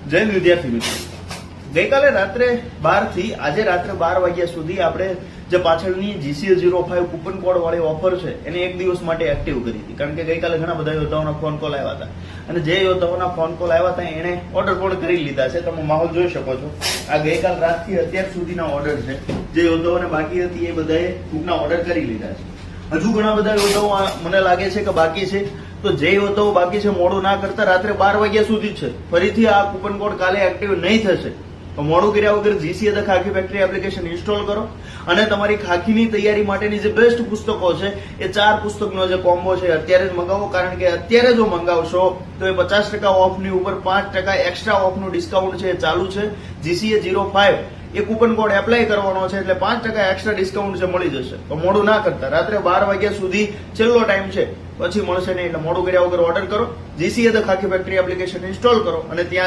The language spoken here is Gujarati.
જય વિદ્યાર્થી મિત્રો, ગઈકાલે રાત્રે 12 થી આજે રાત્રે 12 વાગ્યા સુધી આપણે જે પાછળની GCA05 કૂપન કોડ વાળી ઓફર છે એને એક દિવસ માટે એક્ટિવ કરી હતી. કારણ કે ગઈકાલે ઘણા બધા યોદ્ધાઓના ફોન કોલ આવ્યા હતા અને જે યોદ્ધાઓના ફોન કોલ આવ્યા હતા એને ઓર્ડર પણ કરી લીધા છે. તમે માહોલ જોઈ શકો છો. આ ગઈકાલ રાતથી અત્યાર સુધીના ઓર્ડર છે. જે યોદ્ધાઓને બાકી હતી એ બધાએ બુકના ઓર્ડર કરી લીધા છે. હજુ ઘણા બધા યોદ્ધાઓ મને લાગે છે કે બાકી છે. તો જે યોદ્ધાઓ બાકી છે મોડું ના કરતા રાત્રે 12 વાગ્યા સુધી છે. ફરીથી આ કૂપન કોડ કાલે એક્ટિવ નહીં થશે. તો મોડું કર્યા વગર GCA the khaki factory application install કરો અને તમારી ખાકીની તૈયારી માટેની જે બેસ્ટ પુસ્તકો છે એ 4 પુસ્તકનો જે કોમ્બો છે અત્યારે જ મંગાવો. કારણ કે અત્યારે જો મંગાવશો તો એ 50% ઓફની ઉપર 5% એક્સ્ટ્રા ઓફનું ડિસ્કાઉન્ટ છે એ ચાલુ છે. GCA05 એ કૂપન કોડ એપ્લાય કરવાનો છે એટલે 5% એક્સ્ટ્રા ડિસ્કાઉન્ટ છે મળી જશે. તો મોડું ના કરતા રાત્રે 12 વાગ્યા સુધી છેલ્લો ટાઈમ છે, પછી મળશે નહીં. એટલે મોડું કર્યા વગર ઓર્ડર કરો, GCA the khaki factory application install કરો અને ત્યાં